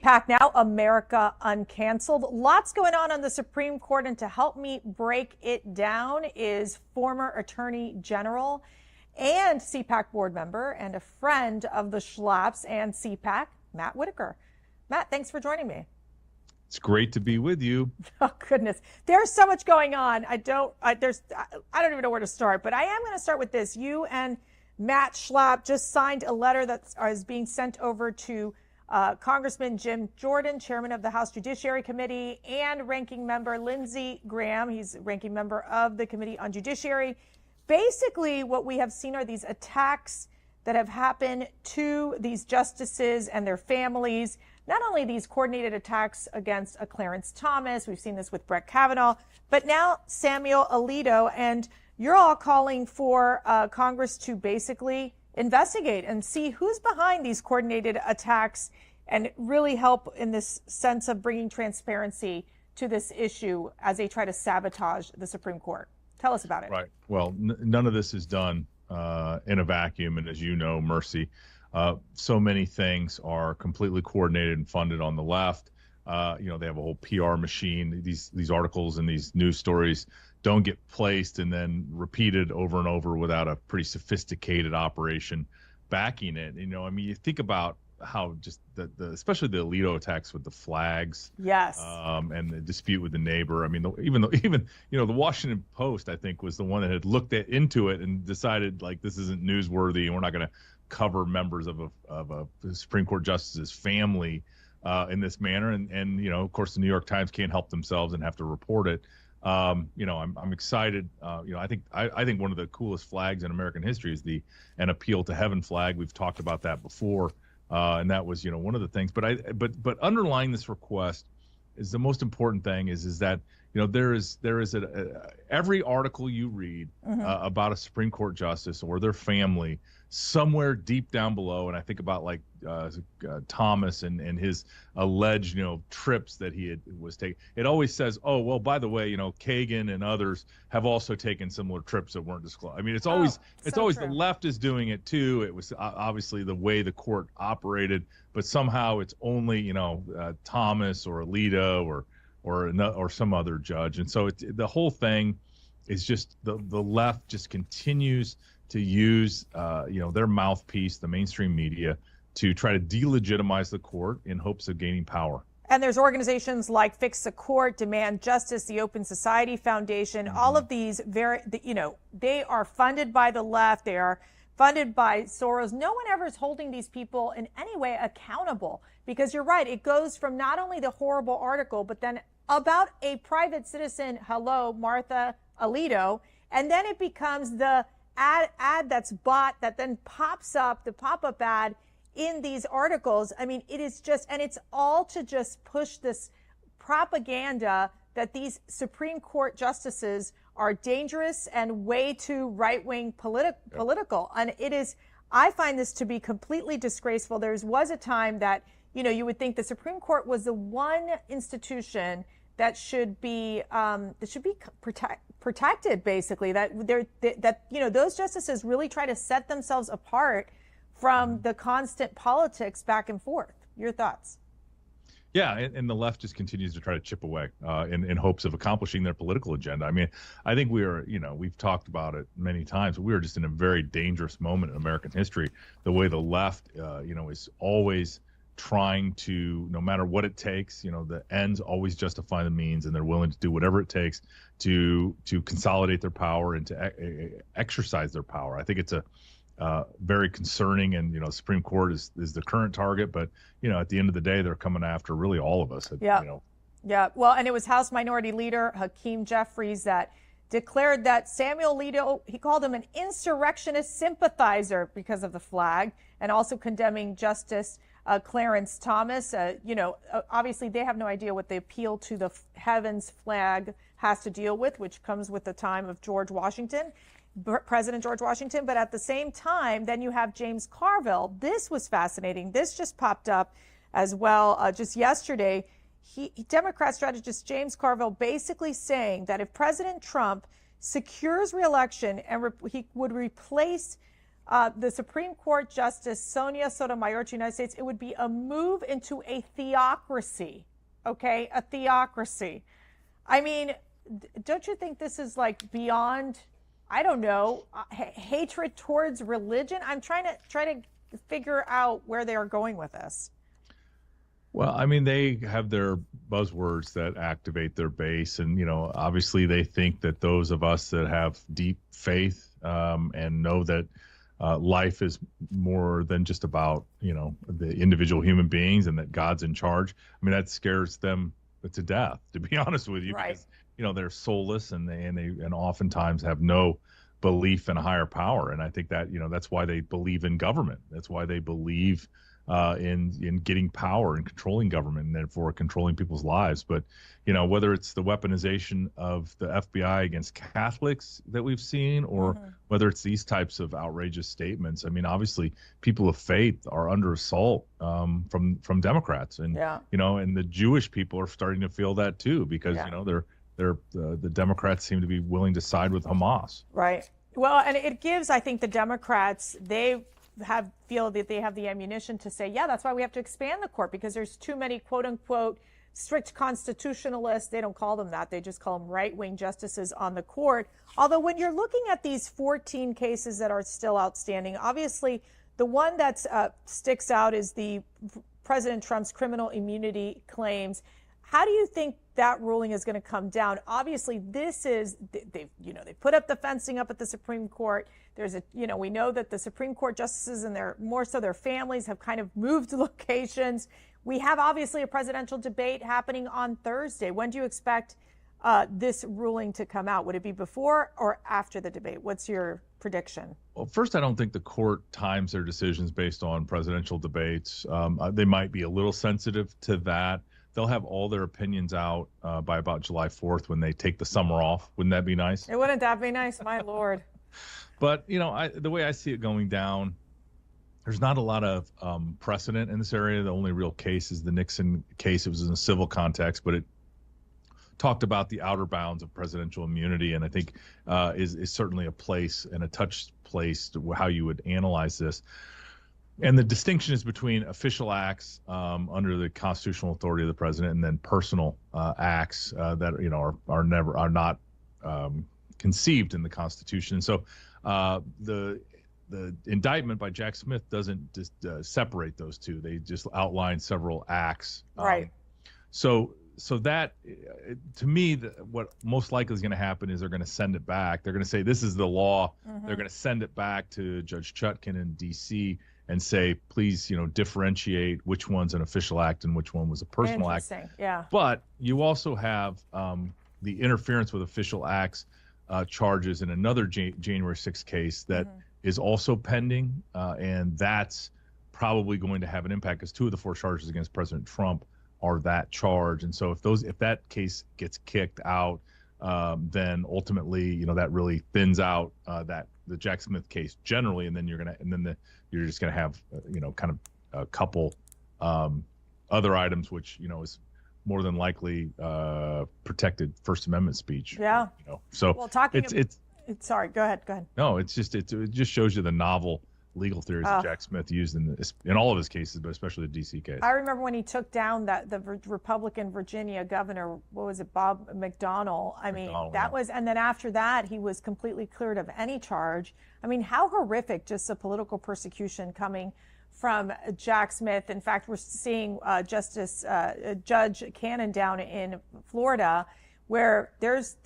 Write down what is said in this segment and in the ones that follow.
CPAC now, America Uncanceled. Lots going on the Supreme Court, and to help me break it down is former Attorney General and CPAC board member and a friend of the Schlaps and CPAC, Matt Whitaker. Matt, thanks for joining me. It's great to be with you. Oh, goodness. There's so much going on. I don't even know where to start, but I am going to start with this. You and Matt Schlapp just signed a letter that is being sent over to Congressman Jim Jordan, chairman of the House Judiciary Committee, and ranking member Lindsey Graham. He's ranking member of the Committee on Judiciary. Basically, what we have seen are these attacks that have happened to these justices and their families. Not only these coordinated attacks against a Clarence Thomas, we've seen this with Brett Kavanaugh, but now Samuel Alito, and you're all calling for Congress to basically investigate and see who's behind these coordinated attacks and really help in this sense of bringing transparency to this issue as they try to sabotage the Supreme Court. Tell us about it. Right. Well, none of this is done in a vacuum. And as you know, Mercy, so many things are completely coordinated and funded on the left. They have a whole PR machine. These articles and these news stories don't get placed and then repeated over and over without a pretty sophisticated operation backing it. You think about how just especially the Alito attacks with the flags, yes, and the dispute with the neighbor. I mean, even the Washington Post, I think, was the one that had looked into it and decided like this isn't newsworthy and we're not going to cover members of a Supreme Court justice's family in this manner. And of course, the New York Times can't help themselves and have to report it. I'm excited. I think one of the coolest flags in American history is an appeal to heaven flag. We've talked about that before, and that was one of the things. But underlying this request is the most important thing is that there is every article you read about a Supreme Court justice or their family somewhere deep down below, and I think about like Thomas and his alleged trips that he was taking. It always says, oh well, by the way, Kagan and others have also taken similar trips that weren't disclosed. I mean, it's always true. The left is doing it too. It was obviously the way the court operated, but somehow it's only Thomas or Alito or some other judge, and so the whole thing is just the left just continues to use their mouthpiece, the mainstream media, to try to delegitimize the court in hopes of gaining power. And there's organizations like Fix the Court, Demand Justice, the Open Society Foundation. All of these they are funded by the left. They are funded by Soros. No one ever is holding these people in any way accountable, because you're right. It goes from not only the horrible article, but then about a private citizen, hello, Martha Alito, and then it becomes the ad that's bought that then pops up, the pop-up ad in these articles. I mean, it is just, and it's all to just push this propaganda that these Supreme Court justices are dangerous and way too right-wing political. And it is, I find this to be completely disgraceful. There was a time that, you would think the Supreme Court was the one institution that should be protected, basically. Those justices really try to set themselves apart from the constant politics back and forth. Your thoughts? Yeah, and the left just continues to try to chip away in hopes of accomplishing their political agenda. I mean, I think we are, we've talked about it many times, but we are just in a very dangerous moment in American history. The way the left, is always trying to, no matter what it takes, the ends always justify the means, and they're willing to do whatever it takes to consolidate their power and to exercise their power. I think it's a very concerning, and Supreme Court is the current target, but at the end of the day, they're coming after really all of us. Yeah. Well, and it was House Minority Leader Hakeem Jeffries that declared that Samuel Alito, he called him an insurrectionist sympathizer because of the flag, and also condemning Justice Clarence Thomas. Obviously they have no idea what the appeal to the heavens flag has to deal with, which comes with the time of President George Washington. But at the same time, then you have James Carville. This was fascinating. This just popped up as well just yesterday. Democrat strategist James Carville basically saying that if President Trump secures re-election and he would replace The Supreme Court Justice Sonia Sotomayor to the United States, it would be a move into a theocracy. Okay, a theocracy. I mean, don't you think this is like beyond, I don't know, hatred towards religion? I'm trying to figure out where they are going with this. Well, I mean, they have their buzzwords that activate their base, and obviously they think that those of us that have deep faith and know that life is more than just about the individual human beings, and that God's in charge. I mean, that scares them to death, to be honest with you, Right. because they're soulless, and they oftentimes have no belief in a higher power. And I think that that's why they believe in government. That's why they believe in getting power and controlling government, and therefore controlling people's lives. But whether it's the weaponization of the FBI against Catholics that we've seen, or whether it's these types of outrageous statements, I mean, obviously people of faith are under assault from Democrats, and and the Jewish people are starting to feel that too, because the Democrats seem to be willing to side with Hamas. Right. Well, and it gives, I think, the Democrats, feel that they have the ammunition to say, yeah, that's why we have to expand the court, because there's too many quote unquote strict constitutionalists. They don't call them that. They just call them right-wing justices on the court. Although when you're looking at these 14 cases that are still outstanding, obviously the one that sticks out is the President Trump's criminal immunity claims. How do you think that ruling is going to come down? Obviously, they put up the fencing up at the Supreme Court. We know that the Supreme Court justices and more so their families have kind of moved locations. We have obviously a presidential debate happening on Thursday. When do you expect this ruling to come out? Would it be before or after the debate? What's your prediction? Well, first, I don't think the court times their decisions based on presidential debates. They might be a little sensitive to that. They'll have all their opinions out by about July 4th when they take the summer off. Wouldn't that be nice? Wouldn't that be nice? My Lord. But, the way I see it going down, there's not a lot of precedent in this area. The only real case is the Nixon case. It was in a civil context, but it talked about the outer bounds of presidential immunity, and I think is certainly a place and a touch place to how you would analyze this. And the distinction is between official acts under the constitutional authority of the president, and then personal acts that are not conceived in the Constitution. And so the indictment by Jack Smith doesn't just separate those two. They just outline several acts. Right. So that, to me, what most likely is going to happen is they're going to send it back. They're going to say this is the law. They're going to send it back to Judge Chutkan in D.C. and say, please, differentiate which one's an official act and which one was a personal act. Yeah. But you also have the interference with official acts charges in another January 6th case that is also pending, and that's probably going to have an impact, because 2 of the 4 charges against President Trump are that charge. And so if that case gets kicked out, then ultimately, that really thins out the Jack Smith case generally, and then you're just gonna have kind of a couple other items, which is more than likely protected First Amendment speech. Yeah. So well, sorry, go ahead. No, it just shows you the novel legal theories that Jack Smith used in all of his cases, but especially the D.C. case. I remember when he took down the Republican Virginia governor, what was it, Bob McDonnell? And then after that, he was completely cleared of any charge. I mean, how horrific just the political persecution coming from Jack Smith. In fact, we're seeing Judge Cannon down in Florida, where there's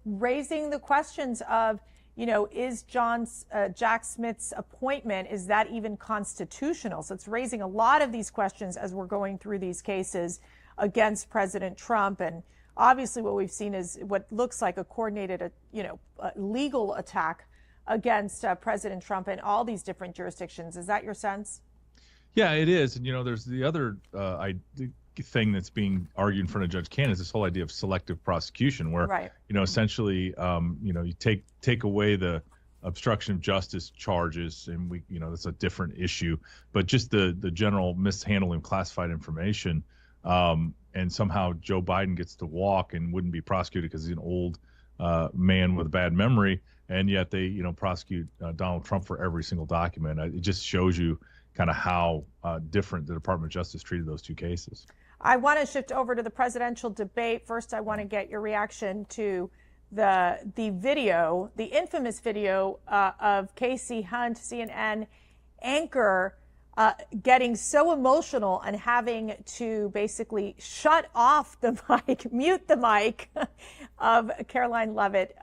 raising the questions of, is Jack Smith's appointment, is that even constitutional? So it's raising a lot of these questions as we're going through these cases against President Trump. And obviously what we've seen is what looks like a coordinated, legal attack against President Trump in all these different jurisdictions. Is that your sense? Yeah, it is. And, there's the other thing that's being argued in front of Judge Cannon is this whole idea of selective prosecution, where essentially you take away the obstruction of justice charges, and that's a different issue, but just the general mishandling of classified information, and somehow Joe Biden gets to walk and wouldn't be prosecuted because he's an old man with a bad memory. and yet they, prosecute Donald Trump for every single document. It just shows you kind of how different the Department of Justice treated those two cases. I want to shift over to the presidential debate. First, I want to get your reaction to the video, the infamous video of Casey Hunt, CNN anchor, getting so emotional and having to basically shut off the mic, mute the mic of Caroline Leavitt,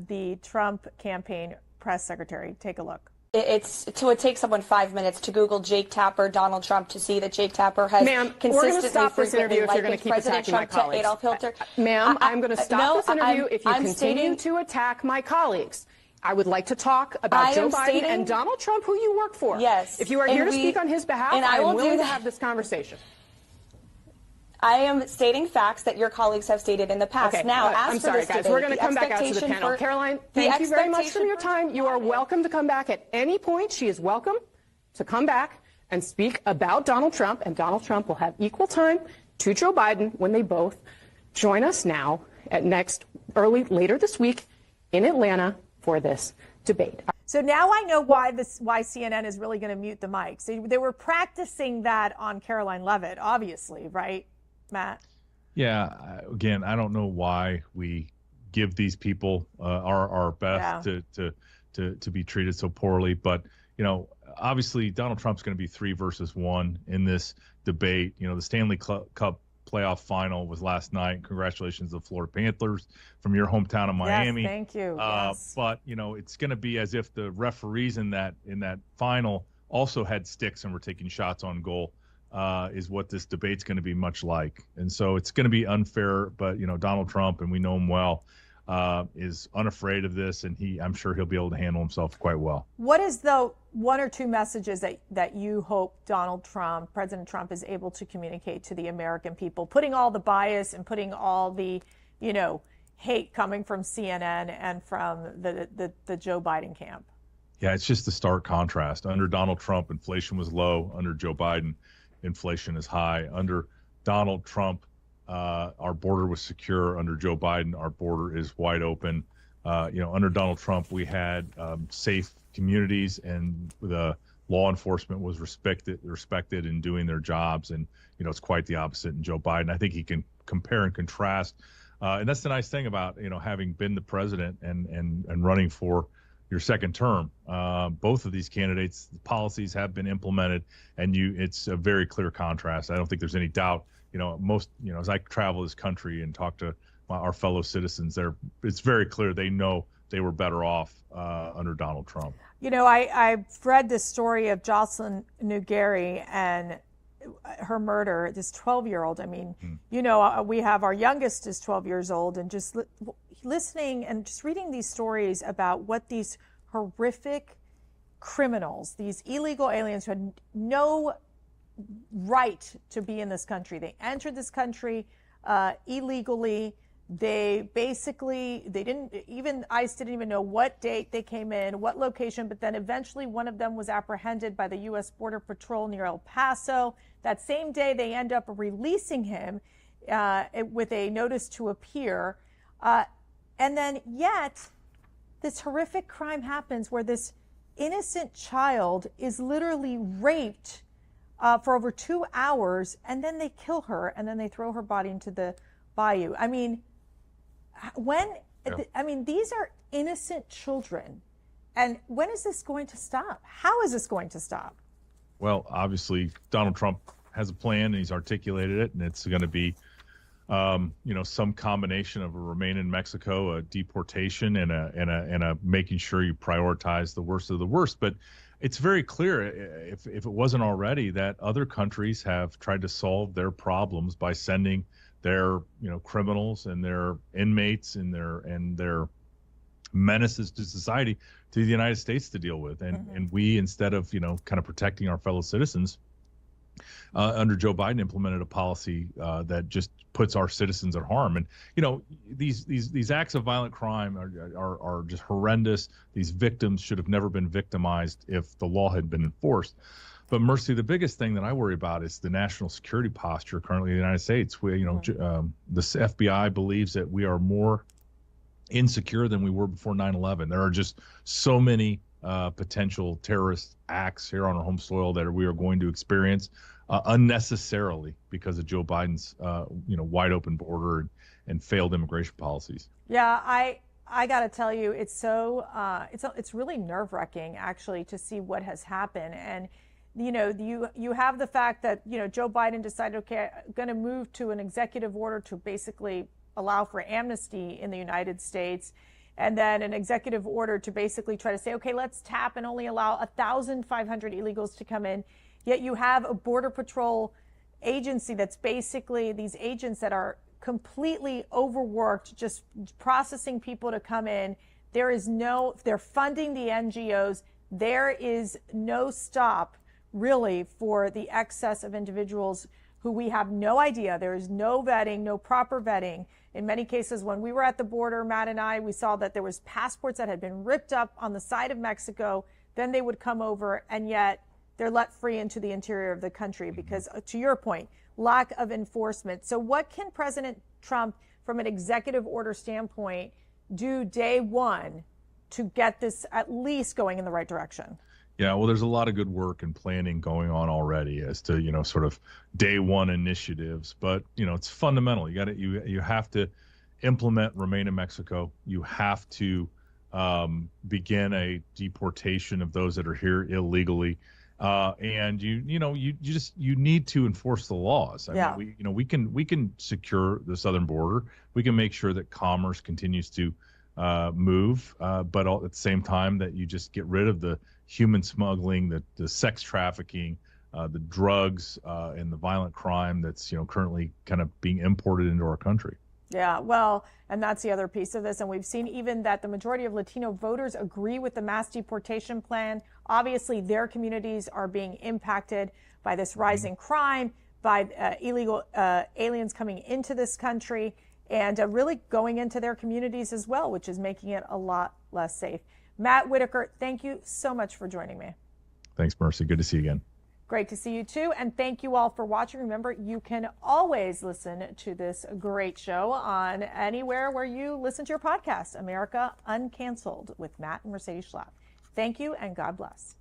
the Trump campaign press secretary. Take a look. It takes someone 5 minutes to Google Jake Tapper, Donald Trump, to see that Jake Tapper has consistently stop this interview if you're going to keep President attacking Trump my to Adolf Hitler. Ma'am, I'm going to stop this interview if you I'm continue to attack my colleagues. I would like to talk about Joe Biden and Donald Trump, who you work for. Yes. If you are here to speak on his behalf, I am willing to have this conversation. I am stating facts that your colleagues have stated in the past. Okay, now, I'm sorry, guys. We're going to come back out to the panel. Caroline, thank you very much for your time. You are welcome to come back at any point. She is welcome to come back and speak about Donald Trump, and Donald Trump will have equal time to Joe Biden when they both join us now at later this week in Atlanta for this debate. So now I know why CNN is really going to mute the mic. So they were practicing that on Caroline Leavitt, obviously, right, Matt? Yeah. Again, I don't know why we give these people our best to be treated so poorly. But, obviously Donald Trump's going to be 3 versus 1 in this debate. The Stanley Cup playoff final was last night. Congratulations to the Florida Panthers from your hometown of Miami. Yes, thank you. Yes. But, it's going to be as if the referees in that final also had sticks and were taking shots on goal. Is what this debate's going to be much like. And so it's going to be unfair, but, Donald Trump, and we know him well, is unafraid of this, and I'm sure he'll be able to handle himself quite well. What is the 1 or 2 messages that you hope President Trump is able to communicate to the American people, putting all the bias and putting all the, hate coming from CNN and from the Joe Biden camp? Yeah, it's just a stark contrast. Under Donald Trump, inflation was low. Under Joe Biden, inflation is high. Under Donald Trump, our border was secure. Under Joe Biden, our border is wide open. Under Donald Trump, we had safe communities, and the law enforcement was respected in doing their jobs. And it's quite the opposite in Joe Biden. I think he can compare and contrast, and that's the nice thing about having been the president and running for your second term. Both of these candidates' policies have been implemented, and it's a very clear contrast. I don't think there's any doubt. As I travel this country and talk to our fellow citizens, it's very clear they know they were better off under Donald Trump. I've read this story of Jocelyn Nugari and her murder, this 12-year-old. I mean, we have our youngest is 12 years old, and just listening and just reading these stories about what these horrific criminals, these illegal aliens who had no right to be in this country. They entered this country illegally. They didn't, even ICE didn't even know what date they came in, what location, but then eventually one of them was apprehended by the U.S. Border Patrol near El Paso. That same day, they end up releasing him with a notice to appear. And then yet this horrific crime happens where this innocent child is literally raped for over 2 hours, and then they kill her, and then they throw her body into the bayou. I mean, these are innocent children. And when is this going to stop? How is this going to stop? Well, obviously, Donald Trump has a plan, and he's articulated it, and it's going to be some combination of a remain in Mexico, a deportation, and a making sure you prioritize the worst of the worst. But it's very clear, if it wasn't already, that other countries have tried to solve their problems by sending their criminals and their inmates and their menaces to society to the United States to deal with. And we, instead of kind of protecting our fellow citizens, under Joe Biden, implemented a policy that just puts our citizens at harm. And these acts of violent crime are just horrendous. These victims should have never been victimized if the law had been enforced. But Mercy, the biggest thing that I worry about is the national security posture currently in the United States. The FBI believes that we are more insecure than we were before 9/11. There are just so many potential terrorist acts here on our home soil that we are going to experience unnecessarily because of Joe Biden's wide open border and failed immigration policies. Yeah, I got to tell you, it's really nerve-wracking actually to see what has happened. And you have the fact that Joe Biden decided, okay, I'm going to move to an executive order to basically allow for amnesty in the United States, and then an executive order to basically try to say, okay, let's tap and only allow 1,500 illegals to come in. Yet you have a Border Patrol agency that's basically these agents that are completely overworked, just processing people to come in. They're funding the NGOs. There is no stop really for the excess of individuals who we have no idea. There is no vetting, no proper vetting. In many cases, when we were at the border, Matt and I, we saw that there was passports that had been ripped up on the side of Mexico. Then they would come over, and yet they're let free into the interior of the country because, to your point, lack of enforcement. So what can President Trump, from an executive order standpoint, do day one to get this at least going in the right direction? Yeah, well, there's a lot of good work and planning going on already as to, sort of day one initiatives. But, it's fundamental. You have to implement Remain in Mexico. You have to begin a deportation of those that are here illegally. And you need to enforce the laws. I mean, we can secure the southern border. We can make sure that commerce continues to move, but at the same time that you just get rid of the human smuggling, the sex trafficking, the drugs, and the violent crime that's currently kind of being imported into our country. Yeah, well, and that's the other piece of this. And we've seen even that the majority of Latino voters agree with the mass deportation plan. Obviously, their communities are being impacted by this rising crime, by illegal aliens coming into this country, and really going into their communities as well, which is making it a lot less safe. Matt Whitaker, thank you so much for joining me. Thanks, Mercy. Good to see you again. Great to see you too. And thank you all for watching. Remember, you can always listen to this great show on anywhere where you listen to your podcast, America Uncanceled with Matt and Mercedes Schlapp. Thank you and God bless.